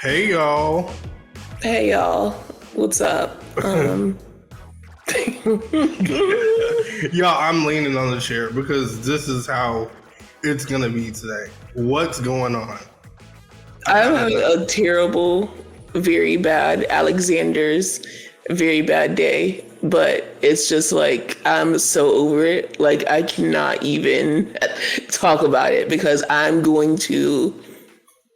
Hey y'all. Hey y'all, what's up? Y'all, I'm leaning on the chair because this is how it's gonna be today. What's going on? I'm having a terrible, very bad Alexander's very bad day, but it's just like I'm so over it. Like I cannot even talk about it because I'm going to.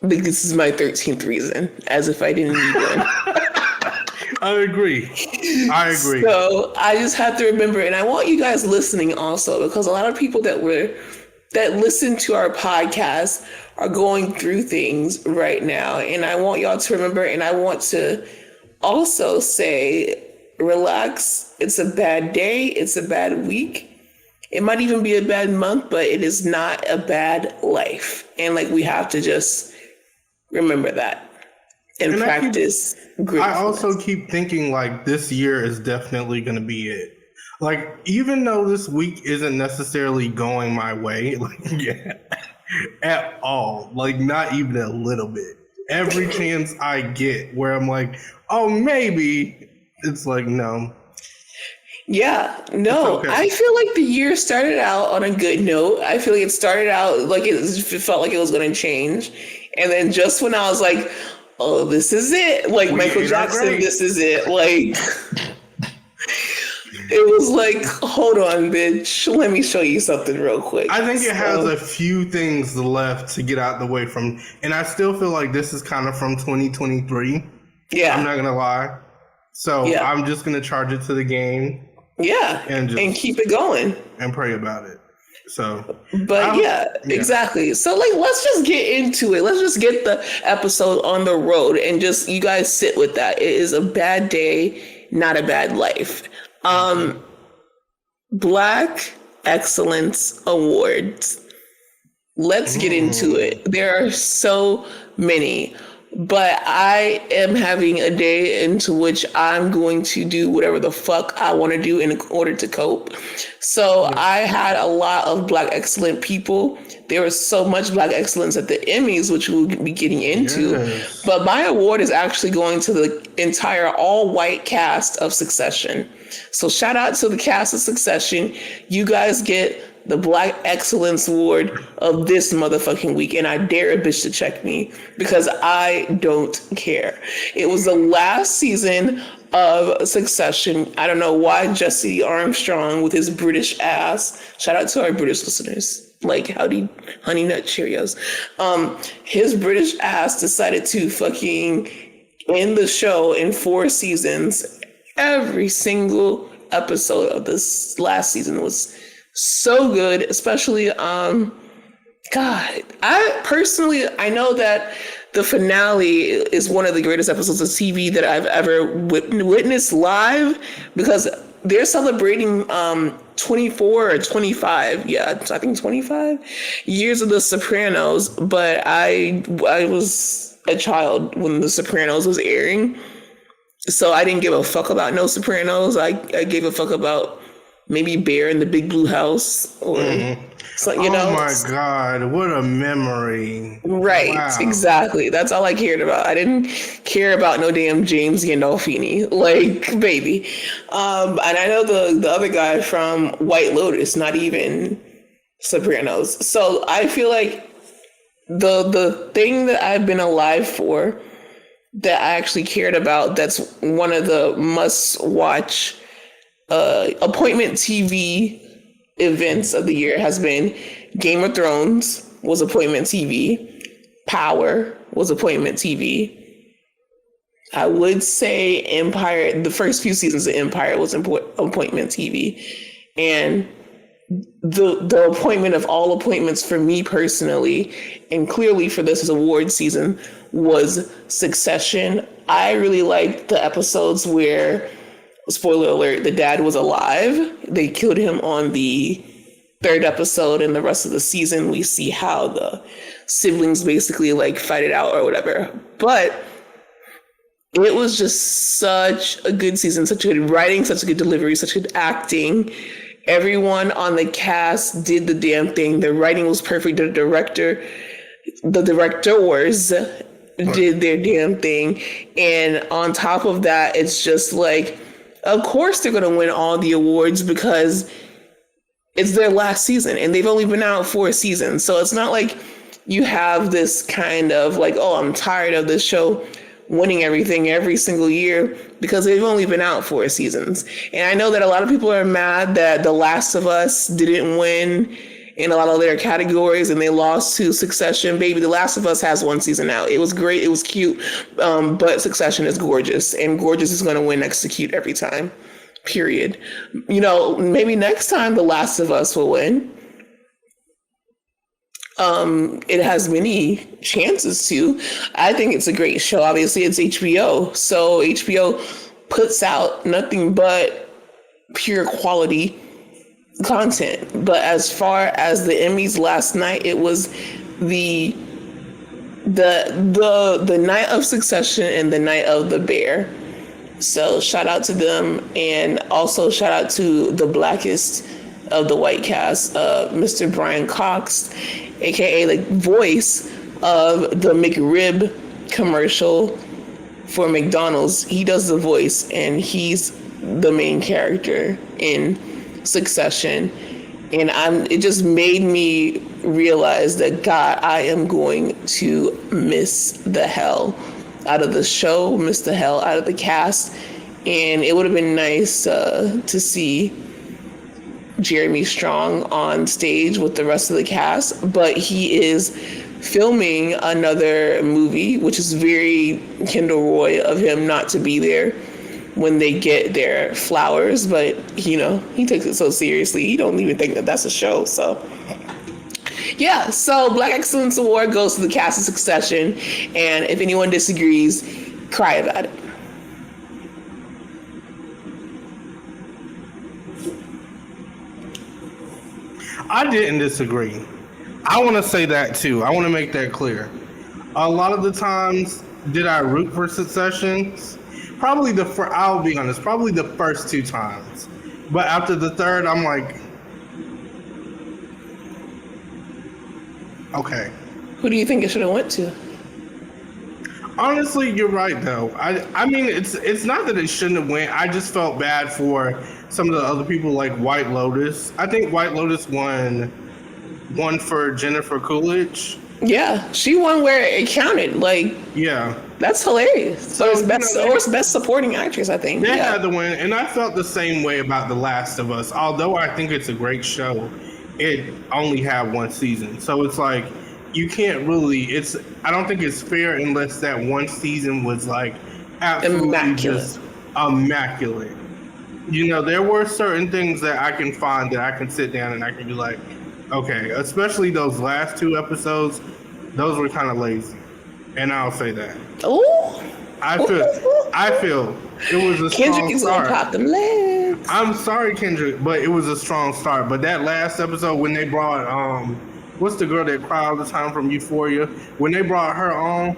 Like, this is my 13th reason, as if I didn't need one. I agree. So I just have to remember, and I want you guys listening also, because a lot of people that listen to our podcast are going through things right now, and I want y'all to remember, and I want to also say, relax. It's a bad day. It's a bad week. It might even be a bad month, but it is not a bad life. And like, we have to just remember that and practice gratefulness. I also keep thinking like this year is definitely going to be it. Like, even though this week isn't necessarily going my way, like, at all, like not even a little bit. Every chance I get where I'm like, oh, maybe, it's like, no. Yeah, no, okay. I feel like the year started out on a good note. I feel like it started out like it felt like it was going to change. And then just when I was like, oh, this is it. Like Michael Jackson, this is it. Like, it was like, hold on, bitch. Let me show you something real quick. I think it has a few things left to get out the way from. And I still feel like this is kind of from 2023. Yeah. I'm not going to lie. So I'm just going to charge it to the game. Yeah. And keep it going. And pray about it. So, but exactly. So like, let's just get into it. Let's just get the episode on the road and just, you guys sit with that. It is a bad day, not a bad life. Black Excellence Awards. Let's get into it. There are so many, but I am having a day into which I'm going to do whatever the fuck I want to do in order to cope. So I had a lot of Black excellent people. There was so much Black excellence at the Emmys, which we'll be getting into. Yes. But my award is actually going to the entire all-white cast of Succession. So shout out to the cast of Succession. You guys get the Black Excellence Award of this motherfucking week, and I dare a bitch to check me because I don't care. It was the last season of Succession. I don't know why Jesse Armstrong with his British ass, shout out to our British listeners, like howdy honey nut Cheerios, his British ass decided to fucking end the show in 4 seasons. Every single episode of this last season was so good, especially God, I know that the finale is one of the greatest episodes of TV that I've ever witnessed live, because they're celebrating 24 or 25, I think 25 years of The Sopranos, but I was a child when The Sopranos was airing, so I didn't give a fuck about no Sopranos. I gave a fuck about maybe Bear in the Big Blue House, or so, you know. Oh my God, what a memory! Right, wow. Exactly. That's all I cared about. I didn't care about no damn James Gandolfini, like, baby. And I know the other guy from White Lotus, not even Sopranos. So I feel like the thing that I've been alive for, that I actually cared about, that's one of the must-watch appointment TV events of the year, has been Game of Thrones was appointment TV. Power was appointment TV. I would say Empire, the first few seasons of Empire was appointment TV. And the appointment of all appointments for me personally, and clearly for this award season, was Succession. I really liked the episodes where, spoiler alert, the dad was alive. They killed him on the 3rd episode, and the rest of the season we see how the siblings basically like fight it out or whatever. But it was just such a good season, such good writing, such a good delivery, such good acting. Everyone on the cast did the damn thing. The writing was perfect. The directors did their damn thing. And on top of that, it's just like, of course they're going to win all the awards because it's their last season and they've only been out 4 seasons. So it's not like you have this kind of like, oh, I'm tired of this show winning everything every single year, because they've only been out 4 seasons. And I know that a lot of people are mad that The Last of Us didn't win in a lot of their categories and they lost to Succession. Baby, The Last of Us has 1 season out. It was great. It was cute. But Succession is gorgeous, and gorgeous is going to win next to cute every time. Period. You know, maybe next time The Last of Us will win. It has many chances to. I think it's a great show. Obviously, it's HBO. So HBO puts out nothing but pure quality content. But as far as the Emmys last night, it was the night of Succession and the night of The Bear. So shout out to them, and also shout out to the blackest of the white cast, Mr. Brian Cox, aka the voice of the McRib commercial for McDonald's. He does the voice, and he's the main character in Succession. And it just made me realize that, God, I am going to miss the hell out of the show, miss the hell out of the cast. And it would have been nice to see Jeremy Strong on stage with the rest of the cast, but he is filming another movie, which is very Kendall Roy of him not to be there when they get their flowers. But you know, he takes it so seriously, he don't even think that that's a show. So yeah, so Black Excellence Award goes to the cast of Succession, and if anyone disagrees, cry about it. I didn't disagree. I want to say that too. I want to make that clear. A lot of the times, did I root for Successions? Probably I'll be honest, probably the first 2 times. But after the third, I'm like, okay. Who do you think it should have went to? Honestly, you're right though. I mean, it's not that it shouldn't have went. I just felt bad for some of the other people, like White Lotus. I think White Lotus won for Jennifer Coolidge. Yeah, she won where it counted. Like, yeah, that's hilarious. So it's best supporting actress, I think. They had the win, and I felt the same way about The Last of Us. Although I think it's a great show, it only had 1 season, so it's like you can't really. I don't think it's fair unless that 1 season was like absolutely just immaculate. You know, there were certain things that I can find that I can sit down and I can be like, okay, especially those last 2 episodes, those were kind of lazy. And I'll say that. Oh, I feel it was a strong start. Pop them legs. I'm sorry, Kendrick, but it was a strong start. But that last episode when they brought what's the girl that cried all the time from Euphoria? When they brought her on,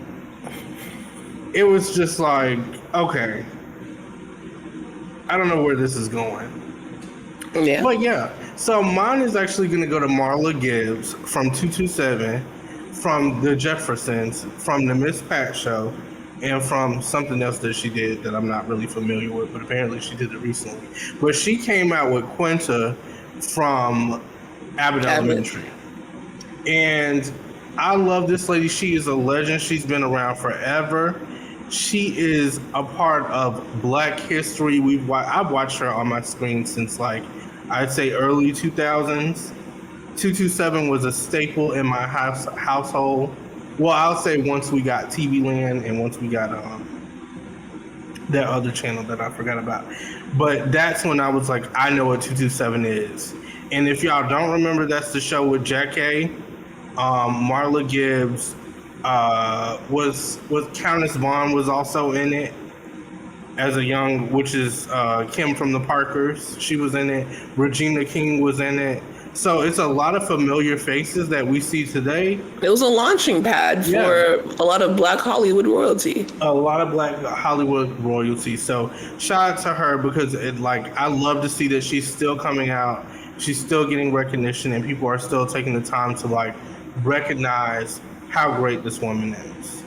it was just like, okay, I don't know where this is going. Yeah. But yeah, so mine is actually going to go to Marla Gibbs from 227, from The Jeffersons, from The Miss Pat Show, and from something else that she did that I'm not really familiar with, but apparently she did it recently. But she came out with Quinta from Abbott Elementary. And I love this lady. She is a legend. She's been around forever. She is a part of Black history. I've watched her on my screen since, like, I'd say early 2000s. 227 was a staple in my household. Well, I'll say once we got TV Land and once we got that other channel that I forgot about. But that's when I was like, I know what 227 is. And if y'all don't remember, that's the show with Jack A. Marla Gibbs was Countess Vaughn was also in it as a young, which is Kim from the Parkers. She was in it. Regina King was in it. So it's a lot of familiar faces that we see today. It was a launching pad for a lot of Black Hollywood royalty. A lot of Black Hollywood royalty. So shout out to her, because I love to see that she's still coming out. She's still getting recognition, and people are still taking the time to recognize how great this woman is.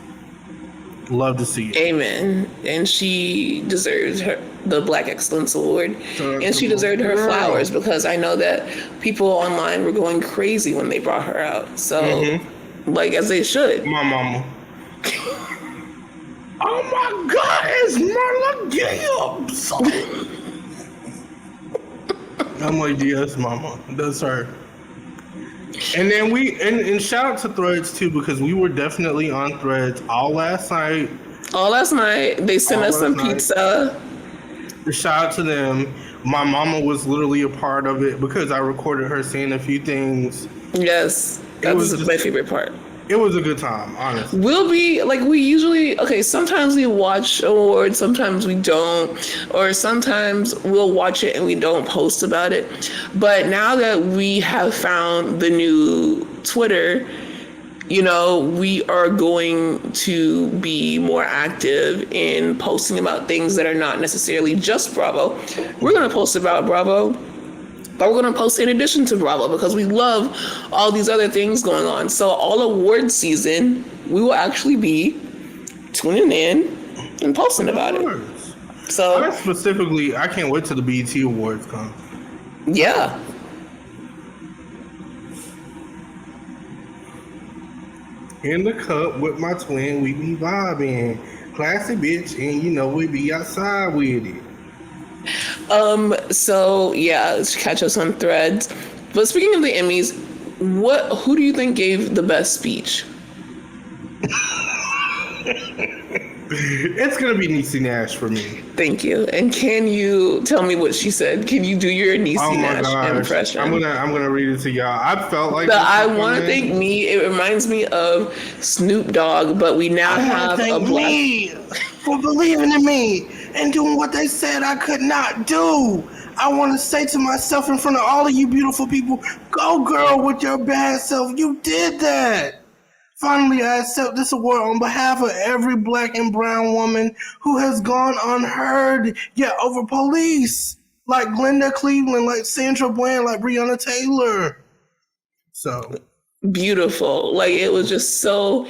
Love to see it. Amen. And she deserves the Black Excellence Award. So And she deserved her flowers, because I know that people online were going crazy when they brought her out. So, like, as they should. My mama. Oh my God, it's Marla Gibbs. I'm like, yes, mama. That's her. And then and shout out to Threads too, because we were definitely on Threads all last night. They sent us some pizza. Shout out to them. My mama was literally a part of it because I recorded her saying a few things. Yes, that was my favorite part. It was a good time, honestly. Sometimes we watch awards, sometimes we don't, or sometimes we'll watch it and we don't post about it. But now that we have found the new Twitter, we are going to be more active in posting about things that are not necessarily just Bravo. We're going to post about Bravo, but we're going to post in addition to Bravo, because we love all these other things going on. So all award season, we will actually be tuning in and posting about it. So I can't wait till the BET Awards come. Yeah. In the cup with my twin, we be vibing. Classy bitch, and we be outside with it. So yeah, catch us on Threads. But speaking of the Emmys, who do you think gave the best speech? It's gonna be Niecy Nash for me. Thank you. And can you tell me what she said? Can you do your Niecy Nash impression? I'm gonna read it to y'all. I felt like I want to thank me. It reminds me of Snoop Dogg, but we now have a black me for believing in me and doing what they said I could not do. I want to say to myself in front of all of you beautiful people, go girl with your bad self. You did that. Finally, I accept this award on behalf of every black and brown woman who has gone unheard yet over police, like Glenda Cleveland, like Sandra Bland, like Breonna Taylor. So beautiful. Like, it was just so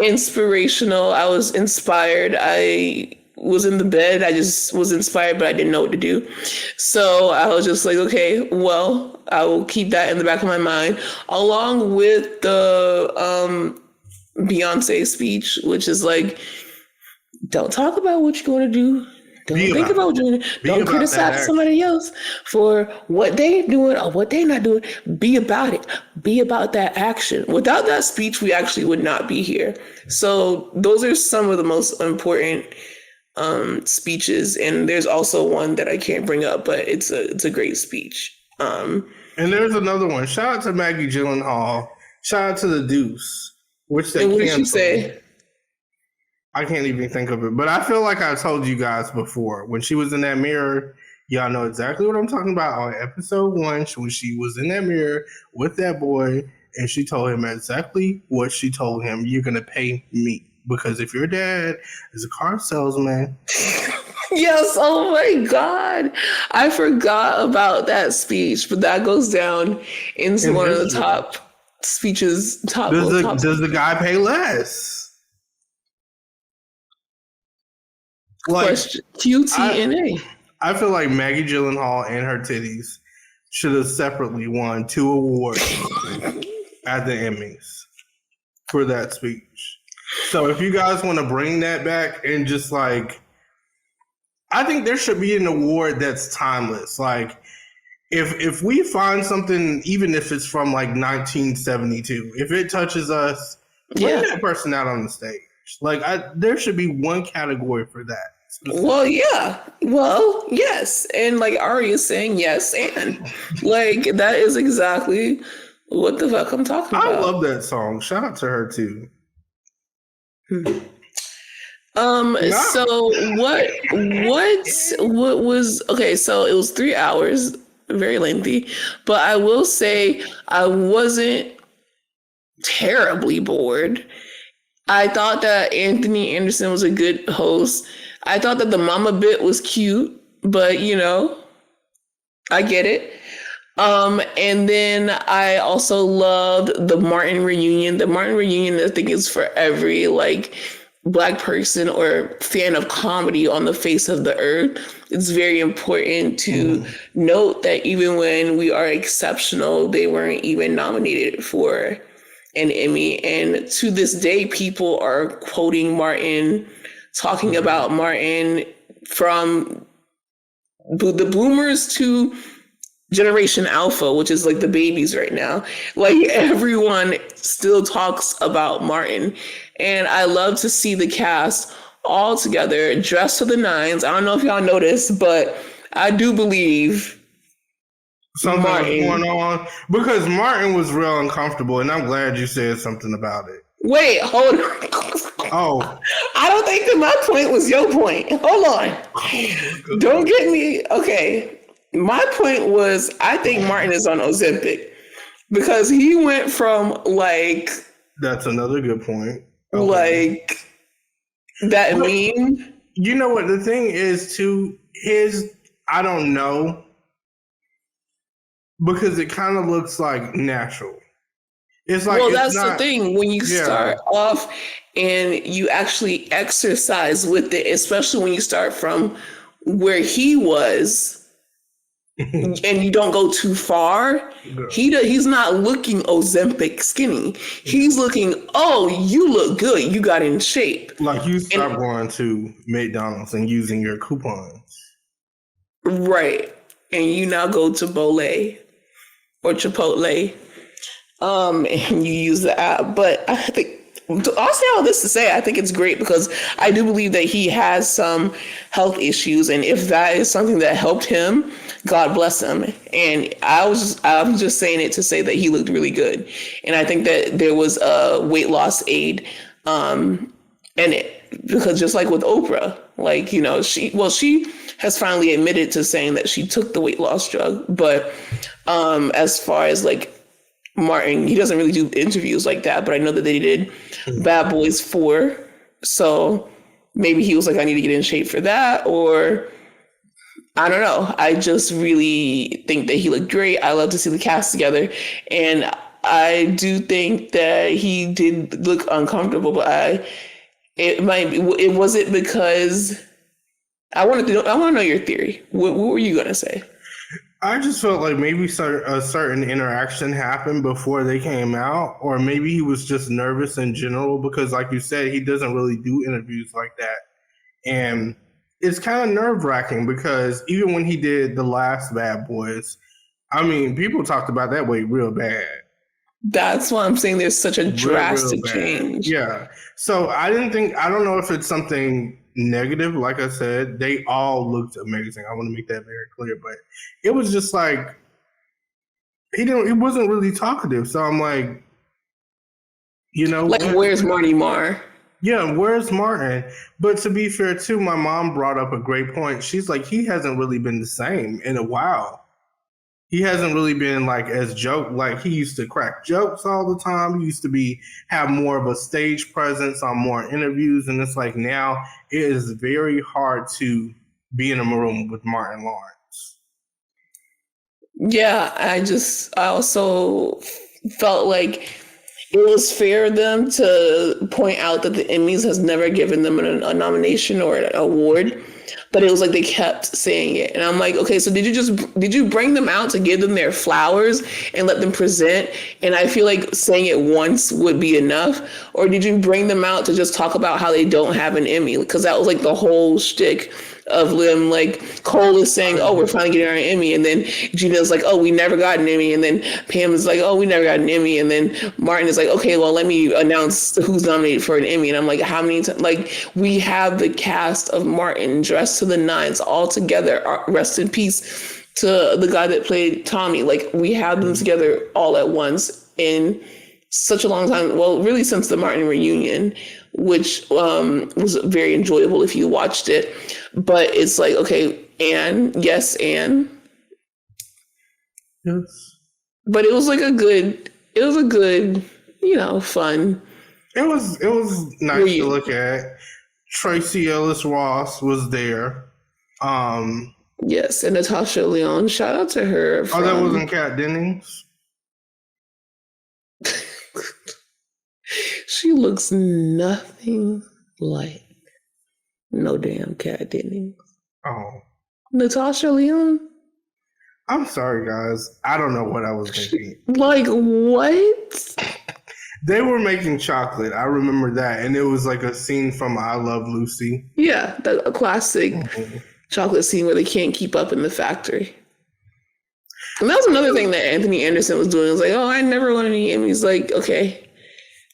inspirational. I was inspired. I was in the bed. I just was inspired, but I didn't know what to do. So I was just like, okay, well, I will keep that in the back of my mind, along with the Beyonce speech, which is like, don't talk about what you're going to do. Don't think about what you're going to do. Don't criticize somebody else for what they're doing or what they're not doing. Be about it. Be about that action. Without that speech, we actually would not be here. So those are some of the most important speeches, and there's also one that I can't bring up, but it's a great speech. And there's another one. Shout out to Maggie Gyllenhaal. Shout out to the Deuce, which they canceled. What did you say? I can't even think of it, but I feel like I told you guys before when she was in that mirror. Y'all know exactly what I'm talking about on episode 1, when she was in that mirror with that boy, and she told him exactly what she told him. You're gonna pay me. Because if your dad is a car salesman. Yes, oh my God. I forgot about that speech, but that goes down into one of the top speeches. Does the guy pay less? Question. QTNA. I feel like Maggie Gyllenhaal and her titties should have separately won 2 awards at the Emmys for that speech. So if you guys want to bring that back and just like, I think there should be an award that's timeless. Like if we find something, even if it's from like 1972, if it touches us, bring that person out on the stage. Like there should be one category for that. Well, yeah. Well, yes. And like Ari is saying, yes. And like, that is exactly what the fuck I'm talking about. I love that song. Shout out to her too. So what was okay, so it was 3 hours, very lengthy, but I will say I wasn't terribly bored. I thought that Anthony Anderson was a good host. I thought that the mama bit was cute, but I get it. And then I also loved the Martin reunion. The Martin reunion, I think, is for every like Black person or fan of comedy on the face of the earth, it's very important to note that even when we are exceptional, they weren't even nominated for an Emmy. And to this day, people are quoting Martin, talking about Martin, from the boomers to Generation Alpha, which is like the babies right now. Like everyone still talks about Martin. And I love to see the cast all together, dressed to the nines. I don't know if y'all noticed, but I do believe something Martin was going on because Martin was real uncomfortable, and I'm glad you said something about it. Wait, hold on. Oh, I don't think that my point was your point. Hold on. Don't get me. Okay. My point was, I think Martin is on Ozempic because he went from like that's another good point. like that meme. You know what the thing is too? I don't know, because it kind of looks like natural. It's like, Well, it's that's not, the thing. When you yeah. start off and you actually exercise with it, especially when you start from where he was and you don't go too far, he's not looking Ozempic skinny. He's looking, oh, you look good. You got in shape. Like you stop going to McDonald's and using your coupons. Right. And you now go to Bolé or Chipotle, and you use the app. But I think I'll say all this to say I think it's great because I do believe that he has some health issues, and if that is something that helped him, God bless him. And I'm just saying it to say that he looked really good, and I think that there was a weight loss aid, and it, because just like with Oprah, like, you know, she has finally admitted to saying that she took the weight loss drug, but as far as like Martin, he doesn't really do interviews like that, but I know that they did Bad Boys 4. So maybe he was like, I need to get in shape for that, or I don't know. I just really think that he looked great. I love to see the cast together. And I do think that he did look uncomfortable, but it wasn't because I want to know your theory. What were you going to say? I just felt like maybe a certain interaction happened before they came out, or maybe he was just nervous in general because, like you said, he doesn't really do interviews like that. And it's kind of nerve-wracking because even when he did the last Bad Boys, I mean, people talked about that weight real bad. That's why I'm saying there's such a drastic change. Yeah. So I don't know if it's something negative. Like I said, they all looked amazing. I want to make that very clear, but it was just like, he wasn't really talkative. So I'm like, you know, like, where's Marty Marr? Yeah, where's Martin? But to be fair too, my mom brought up a great point. She's like, he hasn't really been the same in a while. He hasn't really been like like he used to crack jokes all the time. He used to have more of a stage presence on more interviews. And it's like now it is very hard to be in a room with Martin Lawrence. Yeah, I also felt like it was fair of them to point out that the Emmys has never given them a nomination or an award. But it was like they kept saying it. And I'm like, okay, so did you bring them out to give them their flowers and let them present? And I feel like saying it once would be enough. Or did you bring them out to just talk about how they don't have an Emmy? Because that was like the whole shtick of them. Like Cole is saying, oh, we're finally getting our Emmy. And then Gina's like, oh, we never got an Emmy. And then Pam is like, oh, we never got an Emmy. And then Martin is like, okay, well, let me announce who's nominated for an Emmy. And I'm like, how many times? Like, we have the cast of Martin dressed to the nines all together. Rest in peace to the guy that played Tommy. Like, we have them together all at once in such a long time. Well, really since the Martin reunion, which was very enjoyable if you watched it. But it's like, okay, Anne, yes, Anne. Yes. But it was a good, you know, fun. It was nice to look at. Tracy Ellis Ross was there. Yes, and Natasha Lyonne. Shout out to her. Oh, that wasn't Kat Dennings? She looks nothing Like, no damn cat didn't. Oh, Natasha Leon? I'm sorry, guys. I don't know what I was thinking. Like, what? They were making chocolate. I remember that. And it was like a scene from I Love Lucy. Yeah, a classic chocolate scene where they can't keep up in the factory. And that was another thing that Anthony Anderson was doing. It was like, oh, I never won any Emmys. Like, okay.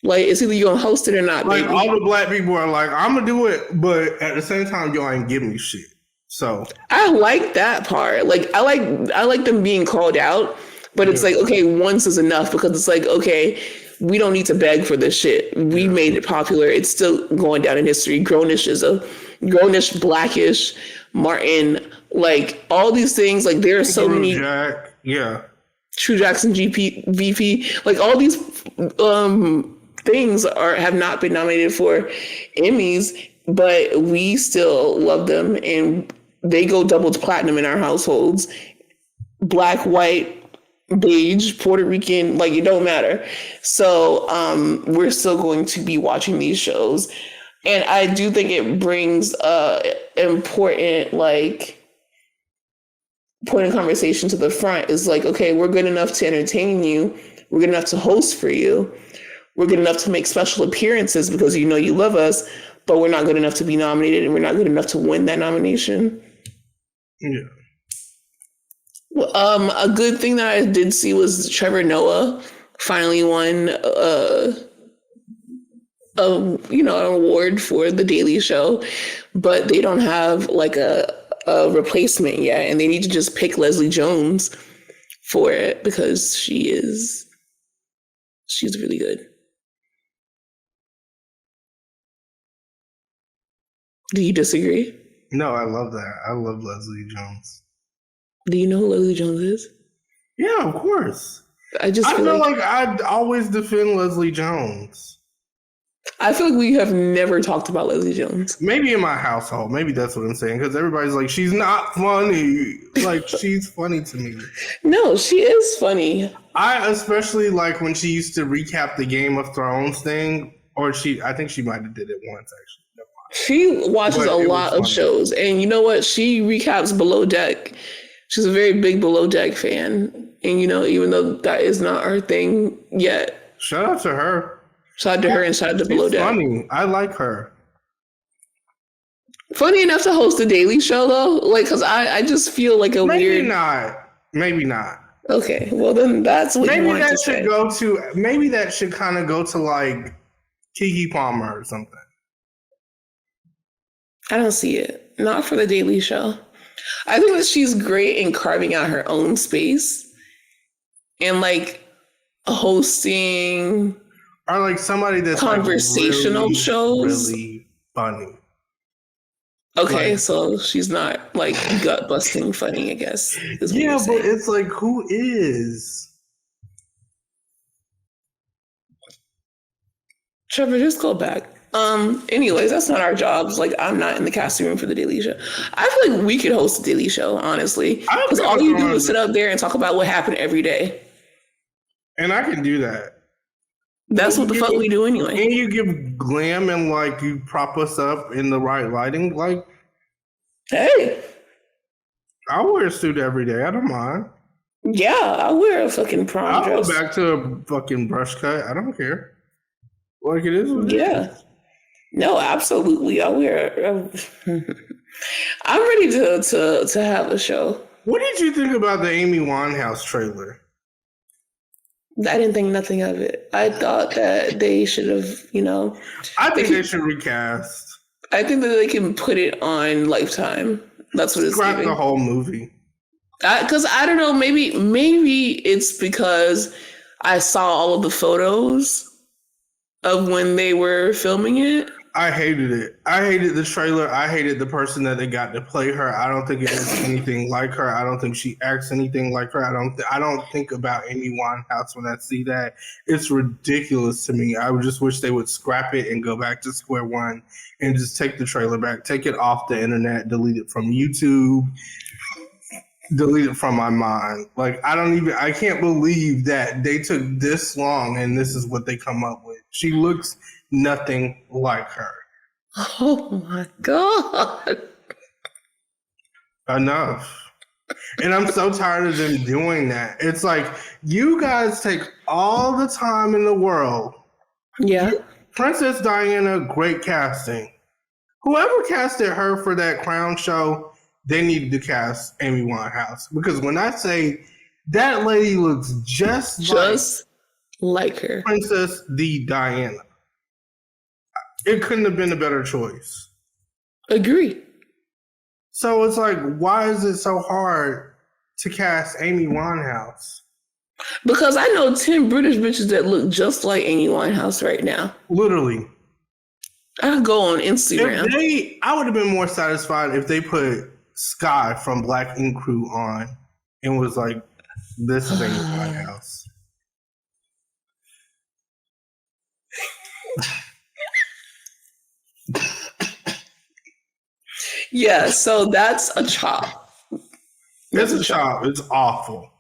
Like, it's either you're going to host it or not, Like, baby. all the black people are like, I'm going to do it. But at the same time, y'all ain't giving me shit. So I like that part. Like, I like them being called out. But it's like, okay, once is enough, because it's like, okay, we don't need to beg for this shit. We made it popular. It's still going down in history. Grownish, Blackish, Martin, like all these things. Like there are so many. Jack, yeah. True Jackson VP, like all these things have not been nominated for Emmys, but we still love them, and they go double to platinum in our households. Black, white, beige, Puerto Rican, like it don't matter. So we're still going to be watching these shows, and I do think it brings important like point of conversation to the front. Is like, okay, we're good enough to entertain you, we're good enough to host for you, we're good enough to make special appearances because you know you love us, but we're not good enough to be nominated, and we're not good enough to win that nomination. Yeah. A good thing that I did see was Trevor Noah finally won an award for The Daily Show, but they don't have like a replacement yet, and they need to just pick Leslie Jones for it because she's really good. Do you disagree? No, I love that. I love Leslie Jones. Do you know who Leslie Jones is? Yeah, of course. I feel like I'd always defend Leslie Jones. I feel like we have never talked about Leslie Jones. Maybe in my household. Maybe that's what I'm saying. Because everybody's like, she's not funny. Like, she's funny to me. No, she is funny. I especially like when she used to recap the Game of Thrones thing. Or I think she might have did it once, actually. She watches a lot of shows. And you know what? She recaps Below Deck. She's a very big Below Deck fan. And, even though that is not her thing yet. Shout out to her. Shout out to her and shout out to Below Deck. Funny. I like her. Funny enough to host a Daily Show, though? Like, because I just feel like a weird... Maybe not. Okay. Well, then that's what you want to say. Maybe that should kind of go to, like, Keke Palmer or something. I don't see it. Not for the Daily Show. I think that she's great in carving out her own space and like hosting or like somebody that's conversational like shows. Really funny. Okay, like, so she's not like gut busting funny, I guess. Yeah, but it's like, who is? Trevor, just go back. Anyways, that's not our jobs. Like, I'm not in the casting room for the Daily Show. I feel like we could host a Daily Show, honestly. Because all you do is sit up there and talk about what happened every day. And I can do that. That's what the fuck we do anyway. And you give glam and like you prop us up in the right lighting. Like, hey, I'll wear a suit every day. I don't mind. Yeah, I'll wear a fucking prom dress. I'll go back to a fucking brush cut. I don't care. Like it is. Yeah. No, absolutely. I'll wear. I'm ready to have a show. What did you think about the Amy Winehouse trailer? I didn't think nothing of it. I thought that they should have, I think they should recast. I think that they can put it on Lifetime. That's what it's Scrap giving. the whole movie. Because I don't know, maybe it's because I saw all of the photos of when they were filming it. I hated it. I hated the trailer. I hated the person that they got to play her. I don't think it is anything like her. I don't think she acts anything like her. I don't think about Amy Winehouse when I see that. It's ridiculous to me. I would just wish they would scrap it and go back to square one and just take the trailer back, take it off the internet, delete it from YouTube, delete it from my mind. Like, I can't believe that they took this long and this is what they come up with. She looks nothing like her. Oh my God. Enough. And I'm so tired of them doing that. It's like, you guys take all the time in the world. Yeah. Princess Diana, great casting. Whoever casted her for that Crown show, they needed to cast Amy Winehouse. Because when I say that lady looks just like her. Princess Diana. It couldn't have been a better choice. Agree. So it's like, why is it so hard to cast Amy Winehouse? Because I know 10 British bitches that look just like Amy Winehouse right now. Literally. I go on Instagram. I would have been more satisfied if they put Sky from Black Ink Crew on and was like, this is Amy Winehouse. Yeah, so that's a chop. It's a chop. It's awful.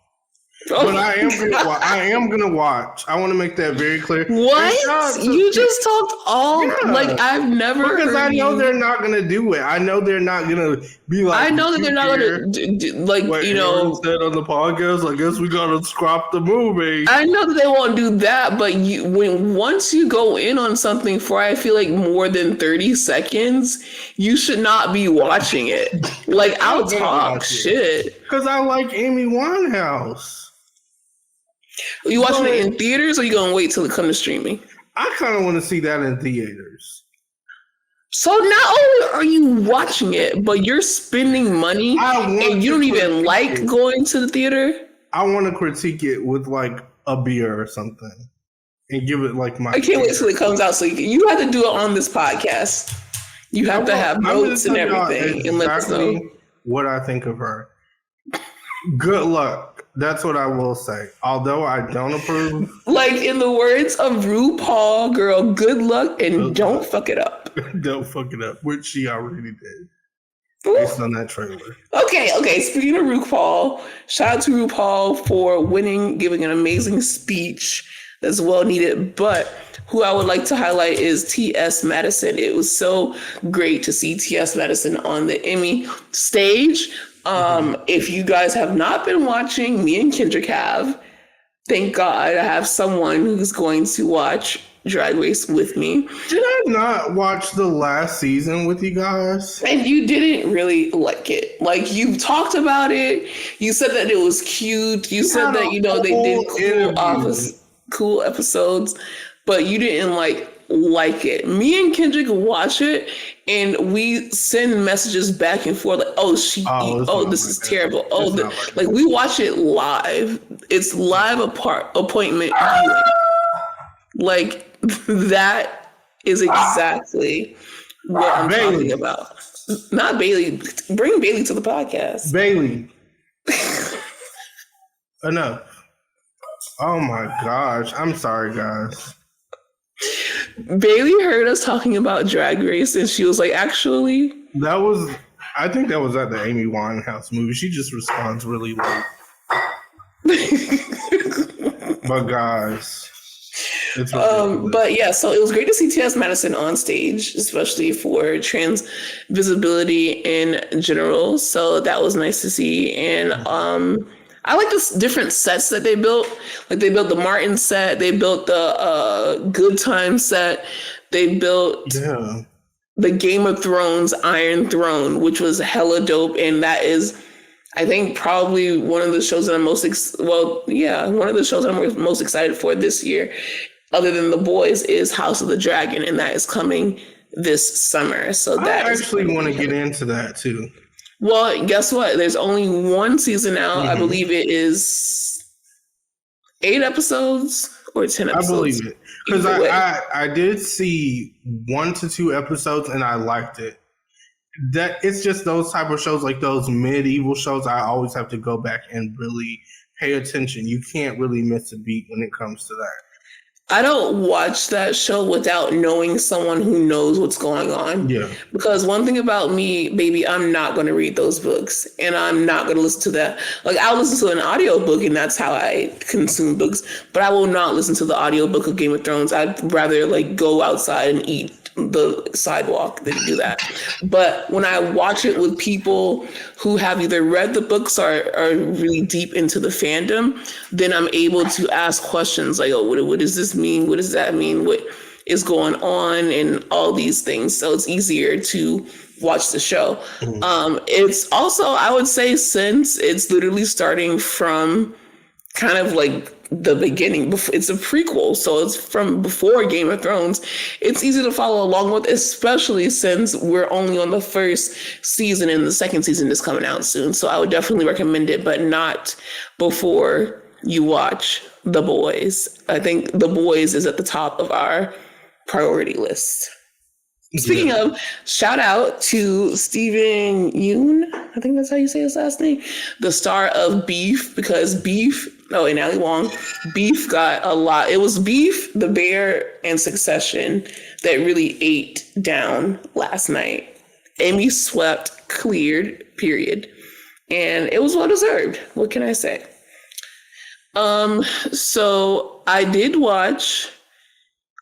Oh, but I am gonna watch. I want to make that very clear. What? You just talked all like I've never because I know they're not gonna do it. I know they're not gonna be like. I know that they're not gonna like what you know. Said on the podcast, I guess we gotta scrap the movie. I know that they won't do that, but once you go in on something for I feel like more than 30 seconds, you should not be watching it. Like I'll talk shit because I like Amy Winehouse. Are you watching it in theaters or are you going to wait till it comes to streaming? I kind of want to see that in theaters. So not only are you watching it, but you're spending money and you don't even like going to the theater? I want to critique it with like a beer or something and give it like my... I can't wait till it comes out. So you have to do it on this podcast. You have to have notes and everything and let us know what I think of her. Good luck. That's what I will say. Although I don't approve. Like in the words of RuPaul, girl, good luck and don't fuck it up. Don't fuck it up, which she already did. Based on that trailer. Okay. Speaking of RuPaul, shout out to RuPaul for giving an amazing speech that's well needed. But who I would like to highlight is T.S. Madison. It was so great to see T.S. Madison on the Emmy stage. If you guys have not been watching, me and Kendrick have. Thank God I have someone who's going to watch Drag Race with me. Did I not watch the last season with you guys? And you didn't really like it. Like you talked about it. You said that it was cute. You said that, they did cool episodes, but you didn't like it. Me and Kendrick watch it and we send messages back and forth like, this is terrible. Like we watch it live. It's live appointment viewing. Like that is exactly what I'm talking about. Not Bailey. Bring Bailey to the podcast. Bailey. Enough. Oh my gosh. I'm sorry, guys. Bailey heard us talking about Drag Race and she was like, actually. I think that was at the Amy Winehouse movie. She just responds really late. But guys. It's but yeah, so it was great to see T.S. Madison on stage, especially for trans visibility in general. So that was nice to see. And I like the different sets that they built. Like they built the Martin set, they built the Good Time set, they built the Game of Thrones Iron Throne, which was hella dope. And that is, I think, probably one of the shows that I'm most excited for this year, other than The Boys, is House of the Dragon, and that is coming this summer. So that I actually want to get into that too. Well, guess what? There's only one season out. I believe it is 8 episodes or 10 episodes. I believe it. Because I did see 1 to 2 episodes and I liked it. That it's just those type of shows, like those medieval shows, I always have to go back and really pay attention. You can't really miss a beat when it comes to that. I don't watch that show without knowing someone who knows what's going on. Yeah. Because one thing about me, baby, I'm not going to read those books and I'm not going to listen to that. Like, I'll listen to an audiobook and that's how I consume books, but I will not listen to the audiobook of Game of Thrones. I'd rather like go outside and eat the sidewalk than do that. But when I watch it with people who have either read the books or are really deep into the fandom, then I'm able to ask questions like, oh, what does this mean? What does that mean? What is going on? And all these things. So it's easier to watch the show. It's also, I would say, since it's literally starting from kind of like the beginning, it's a prequel, so it's from before Game of Thrones. It's easy to follow along with, especially since we're only on the first season and the second season is coming out soon. So I would definitely recommend it, but not before you watch The Boys. I think The Boys is at the top of our priority list. Speaking of, shout out to Steven Yeun, I think that's how you say his last name, the star of Beef, because and Ali Wong, Beef got a lot. It was Beef, The Bear, and Succession that really ate down last night. Emmy swept, cleared, period. And it was well deserved. What can I say? So I did watch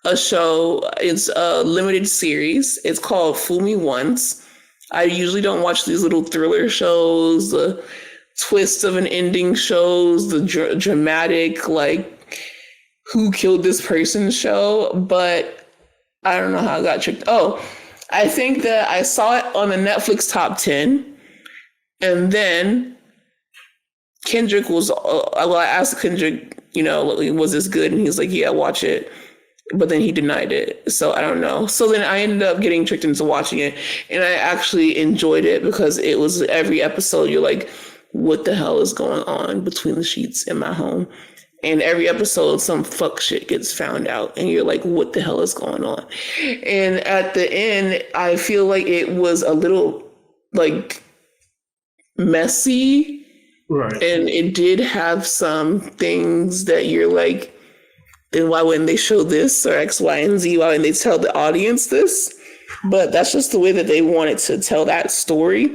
a show. It's a limited series. It's called Fool Me Once. I usually don't watch these little thriller shows, the twist of an ending shows, the dramatic, like, who killed this person show, but I don't know how I got tricked. Oh, I think that I saw it on the Netflix top 10, and then Kendrick was, I asked Kendrick, was this good? And he's like, yeah, watch it. But then he denied it. So I don't know. So then I ended up getting tricked into watching it. And I actually enjoyed it because it was every episode, you're like, what the hell is going on between the sheets in my home? And every episode, some fuck shit gets found out. And you're like, what the hell is going on? And at the end, I feel like it was a little like messy. Right. And it did have some things that you're like, then why wouldn't they show this or X, Y, and Z? Why wouldn't they tell the audience this? But that's just the way that they wanted to tell that story.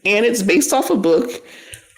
And it's based off a book.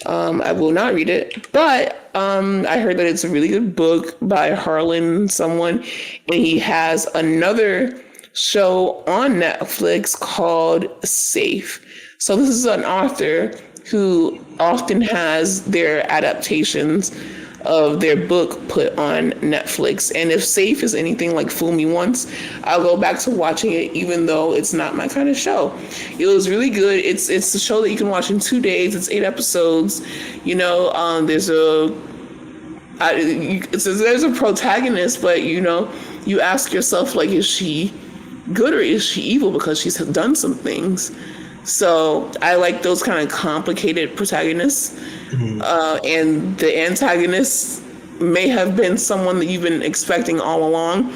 I will not read it, but I heard that it's a really good book by Harlan someone. And he has another show on Netflix called Safe. So this is an author who often has their adaptations of their book put on Netflix. And if Safe is anything like Fool Me Once, I'll go back to watching it even though it's not my kind of show. It was really good. It's a show that you can watch in 2 days. It's 8 episodes. There's a protagonist, but you ask yourself, like, is she good or is she evil because she's done some things? So I like those kind of complicated protagonists. And the antagonist may have been someone that you've been expecting all along,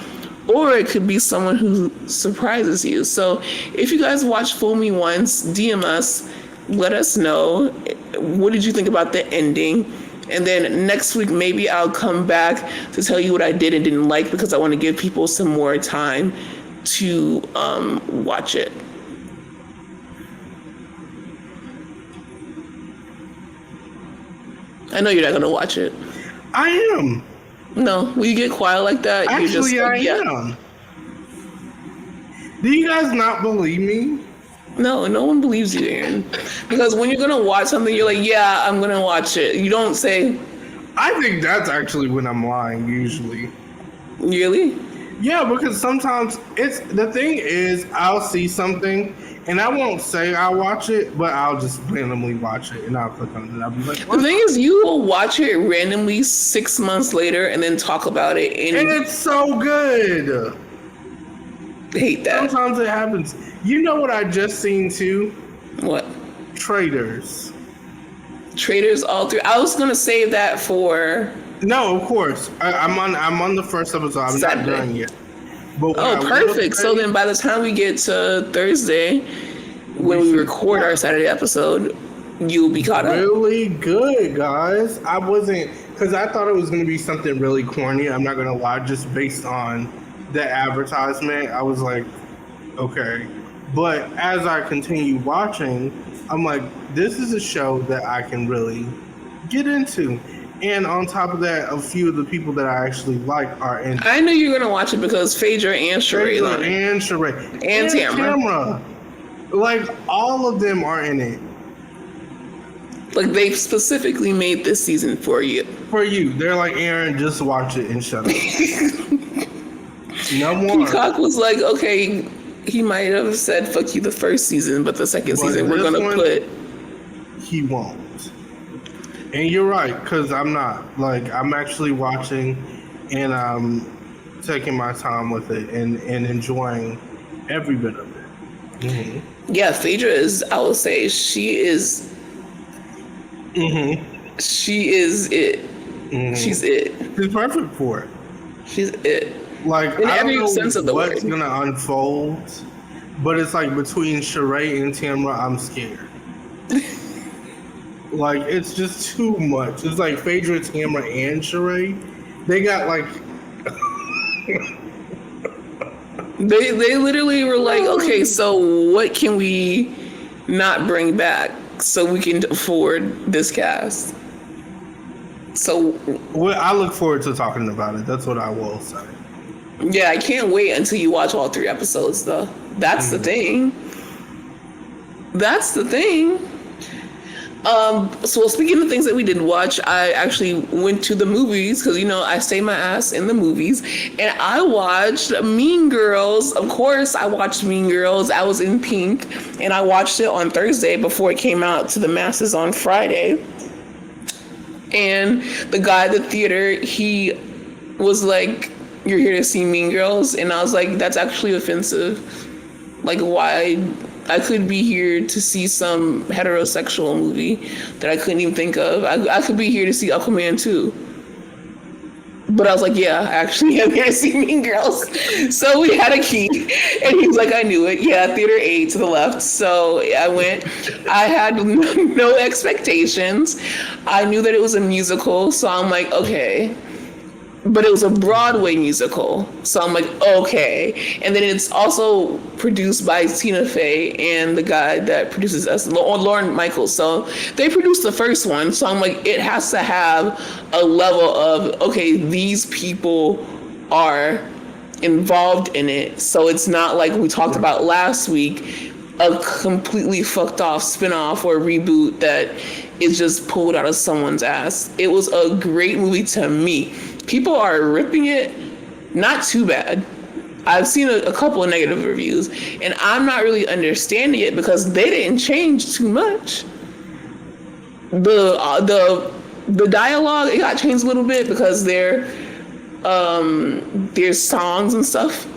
or it could be someone who surprises you. So if you guys watch Fool Me Once, DM us, let us know, what did you think about the ending? And then next week, maybe I'll come back to tell you what I did and didn't like, because I want to give people some more time to watch it. I know you're not gonna watch it. I am. No, when you get quiet like that, Actually, you're just like, I am. Do you guys not believe me? No one believes you, Aaron. Because when you're gonna watch something, you're like, yeah, I'm gonna watch it. You don't say. I think that's actually when I'm lying, usually. Really? Yeah, because sometimes the thing is, I'll see something and I won't say I'll watch it, but I'll just randomly watch it and I'll click on it and I'll be like, what? The thing is, you will watch it randomly 6 months later and then talk about it. And it's so good. I hate that. Sometimes it happens. You know what I just seen too? What? Traitors All through. I was gonna save that for. No, of course. I'm on the first episode. I'm Saturday. not done yet. But Perfect. So then by the time we get to Thursday, when we record our Saturday episode, you'll be caught up. Really good, guys. I wasn't, because I thought it was going to be something really corny. I'm not going to lie, just based on the advertisement. I was like, okay. But as I continue watching, I'm like, this is a show that I can really get into. And on top of that, a few of the people that I actually like are in. I knew you were gonna watch it because Phaedra and Sheree And Sheree. And Tamara. Like, all of them are in it. Like, they specifically made this season for you. For you. They're like, Aaron, just watch it and shut up. No more. Peacock was like, okay, he might have said fuck you the first season, but the second season we're gonna put. He won't. And you're right, because I'm not. Like, I'm actually watching and I'm taking my time with it and enjoying every bit of it. Mm-hmm. Yeah, Phaedra is, I will say, she is it. Mm-hmm. She's it. She's perfect for it. She's it. Like, in I don't every know sense of the what's word. gonna unfold, but it's like between Sheree and Tamara, I'm scared. Like, it's just too much. It's like Phaedra, Tamara, and Sheree. They got like they literally were like, okay, so what can we not bring back so we can afford this cast? So well, I look forward to talking about it. That's what I will say. Yeah, I can't wait until you watch all 3 episodes, though. That's the thing. That's the thing. So speaking of things that we did watch, I actually went to the movies because, you know, I stay my ass in the movies, and I watched Mean Girls. Of course, I watched Mean Girls. I was in pink, and I watched it on Thursday before it came out to the masses on Friday. And the guy at the theater, he was like, "You're here to see Mean Girls?" And I was like, that's actually offensive. Like, why? I could be here to see some heterosexual movie that I couldn't even think of. I could be here to see Aquaman 2. But I was like, yeah, actually, I'm here to see Mean Girls. So we had a key, and he was like, I knew it. Yeah, theater 8 to the left. So I went. I had no expectations. I knew that it was a musical, so I'm like, okay. But it was a Broadway musical, so I'm like, okay. And then it's also produced by Tina Fey and the guy that produces us, Lauren Michaels. So they produced the first one, so I'm like, it has to have a level of, okay, these people are involved in it. So it's not like we talked about last week, a completely fucked off spinoff or reboot that is just pulled out of someone's ass. It was a great movie to me. People are ripping it, not too bad. I've seen a couple of negative reviews, and I'm not really understanding it because they didn't change too much. The dialogue, it got changed a little bit because there's songs and stuff.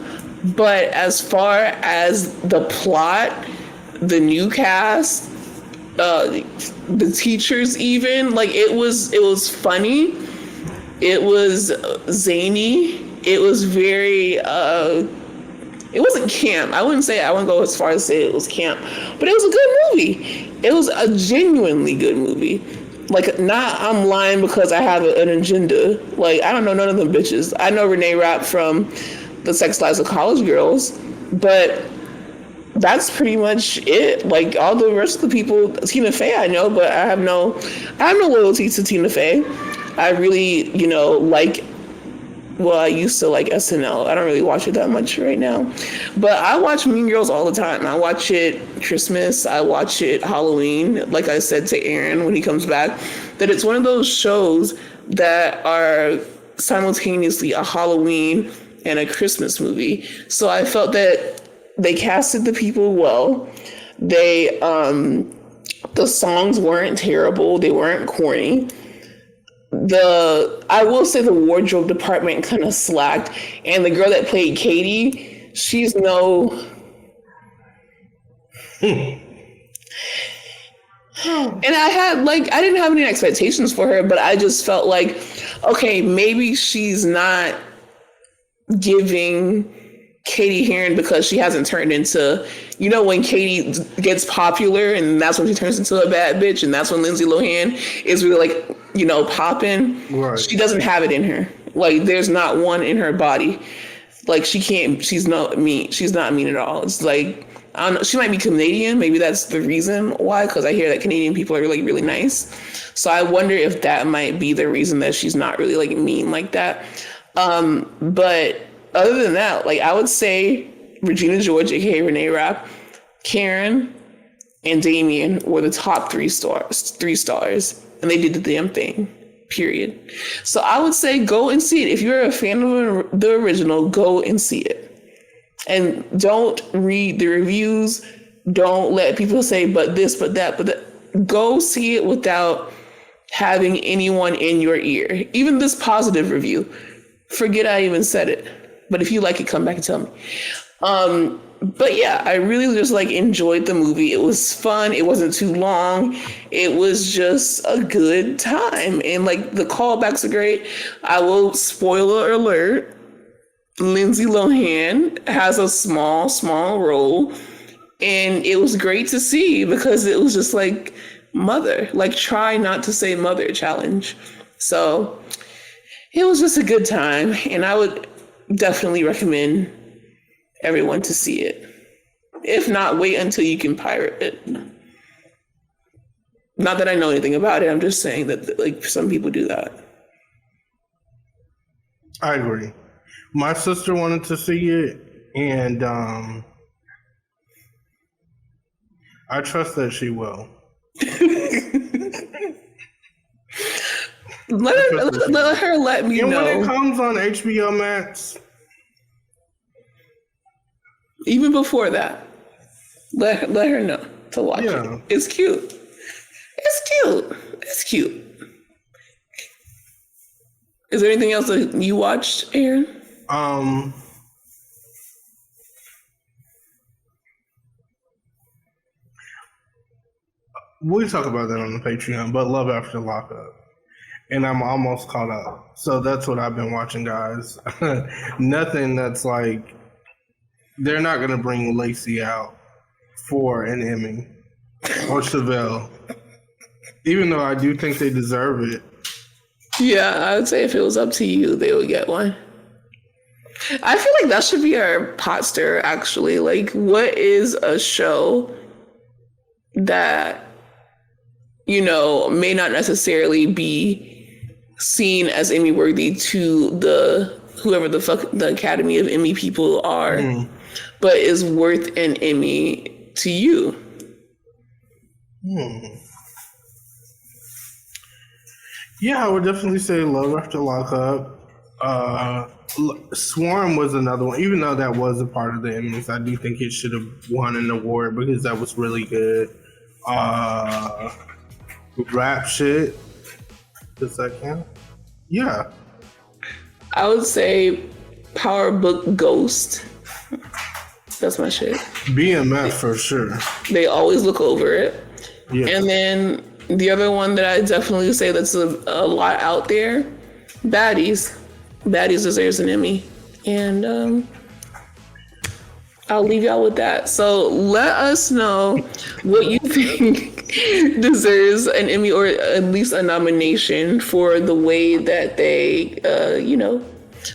But as far as the plot, the new cast, the teachers, even, like, it was funny. It was zany. It was very, it wasn't camp. I wouldn't go as far as say it was camp, but it was a good movie. It was a genuinely good movie. Like, not I'm lying because I have an agenda. Like, I don't know none of them bitches. I know Renee Rapp from The Sex Lives of College Girls, but that's pretty much it. Like, all the rest of the people, Tina Fey I know, but I have no loyalty to Tina Fey. I really, I used to like SNL. I don't really watch it that much right now. But I watch Mean Girls all the time. I watch it Christmas. I watch it Halloween. Like I said to Aaron when he comes back, that it's one of those shows that are simultaneously a Halloween and a Christmas movie. So I felt that they casted the people well. They, the songs weren't terrible. They weren't corny. I will say the wardrobe department kind of slacked, and the girl that played Katie, she's no. And I didn't have any expectations for her, but I just felt like, okay, maybe she's not giving Katie Heron because she hasn't turned into, when Katie gets popular and that's when she turns into a bad bitch and that's when Lindsay Lohan is really like, popping. Right. She doesn't have it in her. Like there's not one in her body. Like she's not mean. She's not mean at all. It's like, I don't know, she might be Canadian. Maybe that's the reason why, because I hear that Canadian people are really, really nice. So I wonder if that might be the reason that she's not really like mean like that. But other than that, like I would say Regina George, aka Renee Rapp, Karen, and Damien were the top three stars, and they did the damn thing. Period. So I would say go and see it. If you're a fan of the original, go and see it. And don't read the reviews. Don't let people say, but this, but that, but that. Go see it without having anyone in your ear. Even this positive review. Forget I even said it. But if you like it, come back and tell me. But yeah, I really just like enjoyed the movie. It was fun. It wasn't too long. It was just a good time. And like the callbacks are great. I will, spoiler alert, Lindsay Lohan has a small role. And it was great to see because it was just like mother, like try not to say mother challenge. So it was just a good time. And I would definitely recommend everyone to see it. If not, wait until you can pirate it. Not that I know anything about it. I'm just saying that like some people do that. I agree. My sister wanted to see it, and I trust that she will. let her let me know. And when it comes on HBO Max, even before that, let her know to watch it. It's cute. It's cute. Is there anything else that you watched, Aaron? We'll talk about that on the Patreon, but Love After Lockup. And I'm almost caught up. So that's what I've been watching, guys. Nothing that's like, they're not going to bring Lacey out for an Emmy or Chevelle, even though I do think they deserve it. Yeah, I would say if it was up to you, they would get one. I feel like that should be our poster, actually. Like, what is a show that, may not necessarily be seen as Emmy worthy to whoever the fuck the Academy of Emmy people are, but is worth an Emmy to you? Yeah, I would definitely say Love After Lockup. Swarm was another one. Even though that was a part of the Emmys, I do think it should have won an award because that was really good. Rap shit. Does that count? Yeah. I would say Power Book Ghost. That's my shit. BMF for sure. They always look over it. Yeah. And then the other one that I definitely say that's a lot out there, Baddies. Baddies deserves an Emmy. And I'll leave y'all with that. So let us know what you think deserves an Emmy or at least a nomination for the way that they,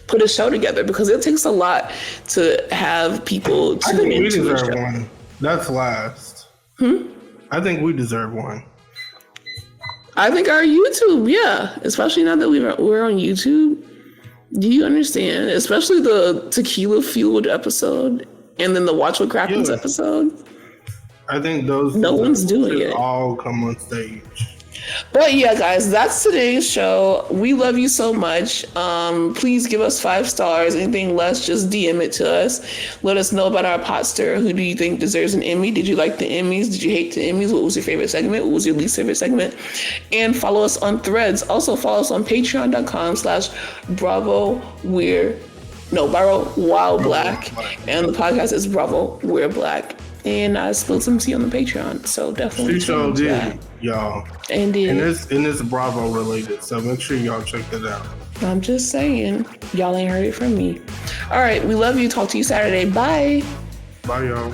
put a show together, because it takes a lot to have people tune into. I think we deserve one. That's last. I think we deserve one. I think our YouTube, yeah, especially now that we're on YouTube. Do you understand? Especially the tequila fueled episode, and then the Watch What Crappens episode. I think those no one's doing it. All come on stage. But yeah, guys, that's today's show. We love you so much. Please give us 5 stars. Anything less, just DM it to us. Let us know about our podster. Who do you think deserves an Emmy? Did you like the Emmys? Did you hate the Emmys? What was your favorite segment? What was your least favorite segment? And follow us on Threads. Also follow us on patreon.com/Bravo While Black. And the podcast is Bravo We're Black. And I spilled some tea on the Patreon, so definitely. She sure did, y'all. And it's Bravo related, so make sure y'all check that out. I'm just saying, y'all ain't heard it from me. All right, we love you. Talk to you Saturday. Bye. Bye, y'all.